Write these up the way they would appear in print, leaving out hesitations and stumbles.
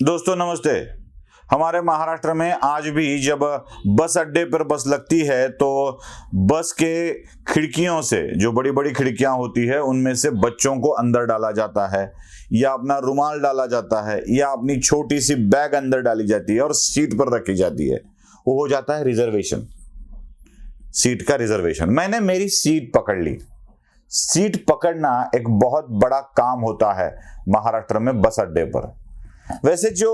दोस्तों नमस्ते। हमारे महाराष्ट्र में आज भी जब बस अड्डे पर बस लगती है तो बस के खिड़कियों से, जो बड़ी बड़ी खिड़कियां होती है, उनमें से बच्चों को अंदर डाला जाता है या अपना रुमाल डाला जाता है या अपनी छोटी सी बैग अंदर डाली जाती है और सीट पर रखी जाती है। वो हो जाता है रिजर्वेशन, सीट का रिजर्वेशन। मैंने मेरी सीट पकड़ ली। सीट पकड़ना एक बहुत बड़ा काम होता है महाराष्ट्र में बस अड्डे पर। वैसे जो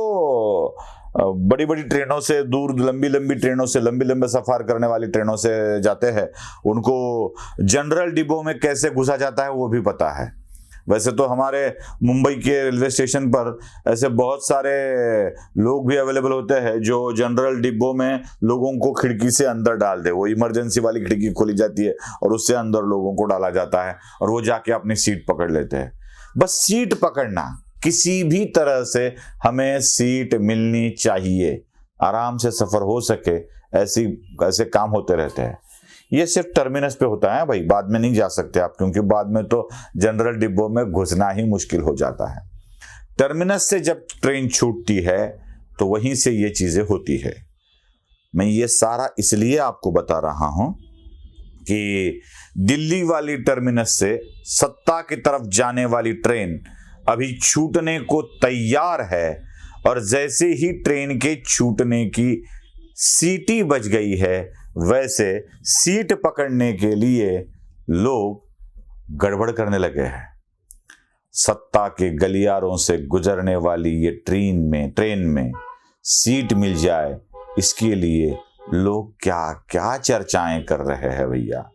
बड़ी बड़ी ट्रेनों से दूर, लंबी लंबी ट्रेनों से, लंबे लंबे सफर करने वाली ट्रेनों से जाते हैं, उनको जनरल डिब्बों में कैसे घुसा जाता है वो भी पता है। वैसे तो हमारे मुंबई के रेलवे स्टेशन पर ऐसे बहुत सारे लोग भी अवेलेबल होते हैं जो जनरल डिब्बों में लोगों को खिड़की से अंदर डाल दे। वो इमरजेंसी वाली खिड़की खोली जाती है और उससे अंदर लोगों को डाला जाता है और वो जाके अपनी सीट पकड़ लेते हैं। बस सीट पकड़ना, किसी भी तरह से हमें सीट मिलनी चाहिए, आराम से सफर हो सके, ऐसे काम होते रहते हैं। ये सिर्फ टर्मिनस पे होता है भाई, बाद में नहीं जा सकते आप, क्योंकि बाद में तो जनरल डिब्बों में घुसना ही मुश्किल हो जाता है। टर्मिनस से जब ट्रेन छूटती है तो वहीं से ये चीजें होती है। मैं ये सारा इसलिए आपको बता रहा हूं कि दिल्ली वाली टर्मिनस से सत्ता की तरफ जाने वाली ट्रेन अभी छूटने को तैयार है और जैसे ही ट्रेन के छूटने की सीटी बज गई है, वैसे सीट पकड़ने के लिए लोग गड़बड़ करने लगे हैं। सत्ता के गलियारों से गुजरने वाली ये ट्रेन में सीट मिल जाए, इसके लिए लोग क्या क्या चर्चाएं कर रहे हैं भैया।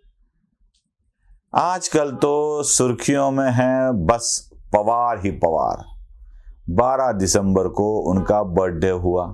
आजकल तो सुर्खियों में है बस पवार ही पवार। 12 दिसंबर को उनका बर्थडे हुआ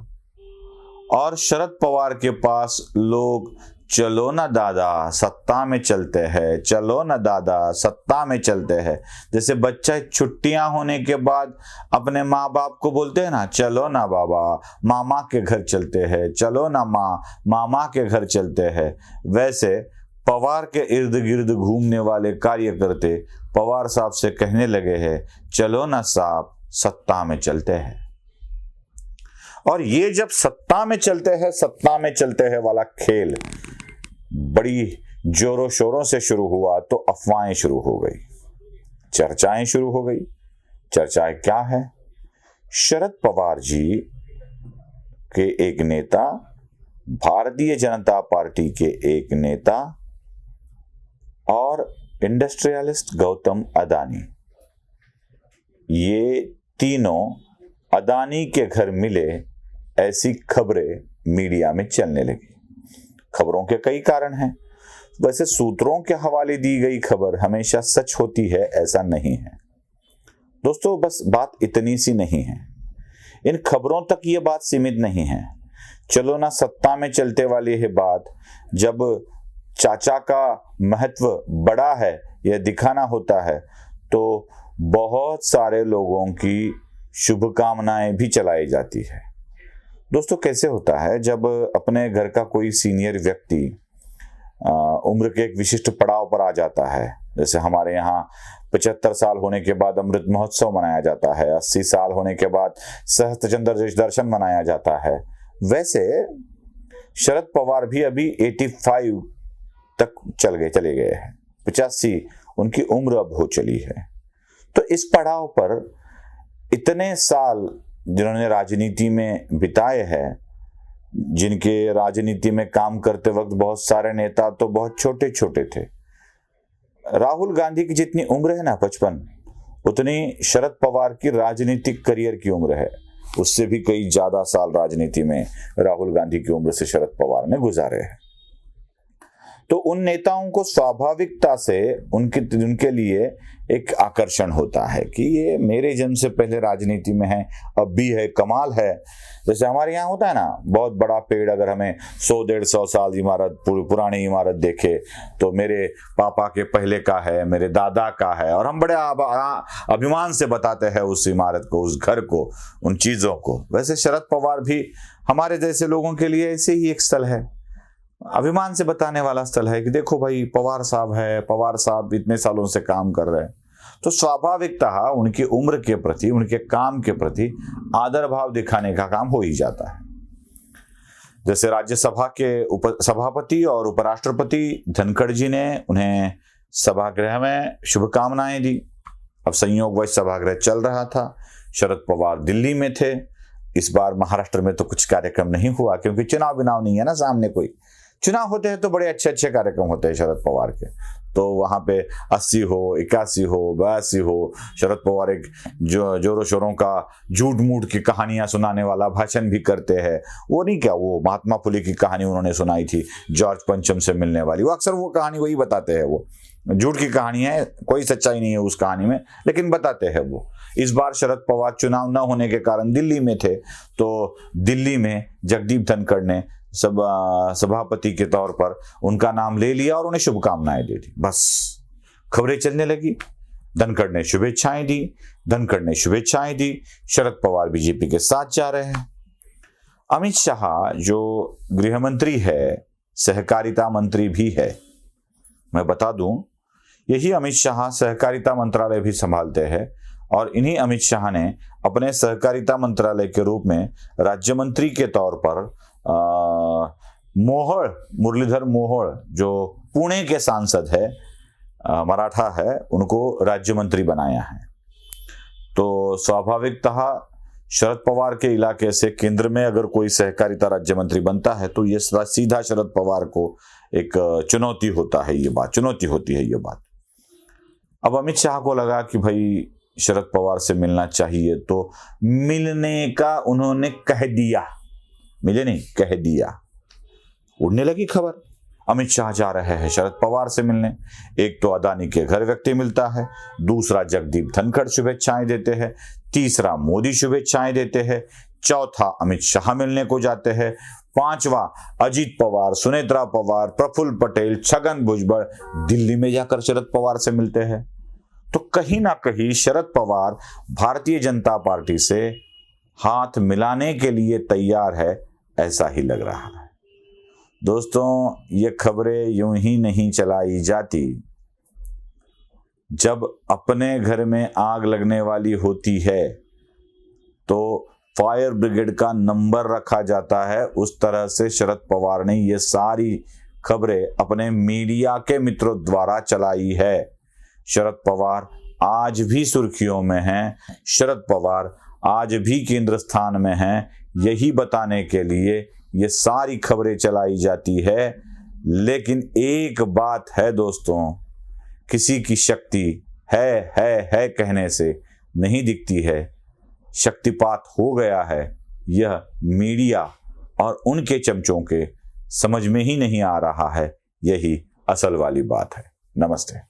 और शरद पवार के पास लोग चलो ना दादा सत्ता में चलते हैं, चलो ना दादा सत्ता में चलते हैं, जैसे बच्चा छुट्टियां होने के बाद अपने माँ बाप को बोलते हैं ना, चलो ना बाबा मामा के घर चलते हैं, चलो ना माँ मामा के घर चलते हैं। वैसे पवार के इर्द गिर्द घूमने वाले कार्यकर्ते पवार साहब से कहने लगे हैं, चलो ना साहब सत्ता में चलते हैं। और ये जब सत्ता में चलते हैं वाला खेल बड़ी जोरों शोरों से शुरू हुआ तो अफवाहें शुरू हो गई, चर्चाएं शुरू हो गई। चर्चाएं क्या है? शरद पवार जी के एक नेता, भारतीय जनता पार्टी के एक नेता और इंडस्ट्रियलिस्ट गौतम अदानी, ये तीनों अदानी के घर मिले, ऐसी खबरें मीडिया में चलने लगी। खबरों के कई कारण हैं। वैसे सूत्रों के हवाले दी गई खबर हमेशा सच होती है ऐसा नहीं है दोस्तों। बस बात इतनी सी नहीं है, इन खबरों तक ये बात सीमित नहीं है। चलो ना सत्ता में चलते वाली है बात, जब चाचा का महत्व बड़ा है यह दिखाना होता है तो बहुत सारे लोगों की शुभकामनाएं भी चलाई जाती है। दोस्तों कैसे होता है, जब अपने घर का कोई सीनियर व्यक्ति उम्र के एक विशिष्ट पड़ाव पर आ जाता है, जैसे हमारे यहाँ 75 साल होने के बाद अमृत महोत्सव मनाया जाता है, 80 साल होने के बाद सहस्त्र चंद्र दर्शन मनाया जाता है, वैसे शरद पवार भी अभी 85 तक चले गए हैं। 85 उनकी उम्र अब हो चली है। तो इस पड़ाव पर इतने साल जिन्होंने राजनीति में बिताए हैं, जिनके राजनीति में काम करते वक्त बहुत सारे नेता तो बहुत छोटे छोटे थे। राहुल गांधी की जितनी उम्र है ना 55, उतनी शरद पवार की राजनीतिक करियर की उम्र है। उससे भी कई ज्यादा साल राजनीति में राहुल गांधी की उम्र से शरद पवार ने गुजारे हैं। तो उन नेताओं को स्वाभाविकता से उनके लिए एक आकर्षण होता है कि ये मेरे जन्म से पहले राजनीति में है, अब भी है, कमाल है। जैसे हमारे यहाँ होता है ना, बहुत बड़ा पेड़ अगर हमें 100-150 साल इमारत, पुरानी इमारत देखे तो मेरे पापा के पहले का है, मेरे दादा का है, और हम बड़े अभिमान से बताते हैं उस इमारत को, उस घर को, उन चीजों को। वैसे शरद पवार भी हमारे जैसे लोगों के लिए ऐसे ही एक स्थल है, अभिमान से बताने वाला स्थल है कि देखो भाई पवार साहब है, पवार साहब इतने सालों से काम कर रहे हैं। तो स्वाभाविकतः उनकी उम्र के प्रति, उनके काम के प्रति आदर भाव दिखाने का काम हो ही जाता है। जैसे राज्यसभा के सभापति और उपराष्ट्रपति धनखड़ जी ने उन्हें सभागृह में शुभकामनाएं दी। अब संयोगवश सभागृह चल रहा था, शरद पवार दिल्ली में थे। इस बार महाराष्ट्र में तो कुछ कार्यक्रम नहीं हुआ, क्योंकि चुनाव नहीं है ना सामने कोई। चुनाव होते हैं तो बड़े अच्छे अच्छे कार्यक्रम होते हैं शरद पवार के, तो वहां पे 80 हो, 81 हो, 82 हो, शरद पवार एक जोरों शोरों का झूठ मूठ की कहानियां सुनाने वाला भाषण भी करते हैं। वो नहीं क्या, वो महात्मा फुले की कहानी उन्होंने सुनाई थी जॉर्ज पंचम से मिलने वाली, वो अक्सर वो कहानी वही बताते हैं। वो झूठ की कहानी है, कोई सच्चाई नहीं है उस कहानी में, लेकिन बताते हैं वो। इस बार शरद पवार चुनाव न होने के कारण दिल्ली में थे, तो दिल्ली में जगदीप धनखड़ ने सभापति के तौर पर उनका नाम ले लिया और उन्हें शुभकामनाएं दे दी। बस खबरें चलने लगी, धनखड़ ने शुभेच्छाएं दी, धनखड़ ने शुभेच्छाएं दी, शरद पवार बीजेपी के साथ जा रहे हैं। अमित शाह जो गृह मंत्री है, सहकारिता मंत्री भी है। मैं बता दूं, यही अमित शाह सहकारिता मंत्रालय भी संभालते हैं, और इन्हीं अमित शाह ने अपने सहकारिता मंत्रालय के रूप में राज्य मंत्री के तौर पर मुरलीधर मोहोळ जो पुणे के सांसद है, मराठा है, उनको राज्य मंत्री बनाया है। तो स्वाभाविकतः शरद पवार के इलाके से केंद्र में अगर कोई सहकारिता राज्य मंत्री बनता है तो ये सीधा शरद पवार को एक चुनौती होता है, ये बात चुनौती होती है ये बात। अब अमित शाह को लगा कि भाई शरद पवार से मिलना चाहिए, तो मिलने का उन्होंने कह दिया, मिले नहीं कह दिया। उड़ने लगी खबर, अमित शाह जा रहे हैं शरद पवार से मिलने। एक तो अदानी के घर व्यक्ति मिलता है, दूसरा जगदीप धनखड़ शुभेच्छाएं देते हैं, तीसरा मोदी शुभेच्छाएं देते हैं, चौथा अमित शाह मिलने को जाते हैं, पांचवा अजीत पवार, सुनेत्रा पवार, प्रफुल्ल पटेल, छगन भुजबल दिल्ली में जाकर शरद पवार से मिलते हैं। तो कहीं ना कहीं शरद पवार भारतीय जनता पार्टी से हाथ मिलाने के लिए तैयार है, ऐसा ही लग रहा है। दोस्तों, ये खबरें यूं ही नहीं चलाई जाती। जब अपने घर में आग लगने वाली होती है तो फायर ब्रिगेड का नंबर रखा जाता है। उस तरह से शरद पवार ने ये सारी खबरें अपने मीडिया के मित्रों द्वारा चलाई है। शरद पवार आज भी सुर्खियों में हैं, शरद पवार आज भी केंद्र स्थान में हैं, यही बताने के लिए ये सारी खबरें चलाई जाती है। लेकिन एक बात है दोस्तों, किसी की शक्ति है कहने से नहीं दिखती है, शक्तिपात हो गया है। यह मीडिया और उनके चमचों के समझ में ही नहीं आ रहा है, यही असल वाली बात है। नमस्ते।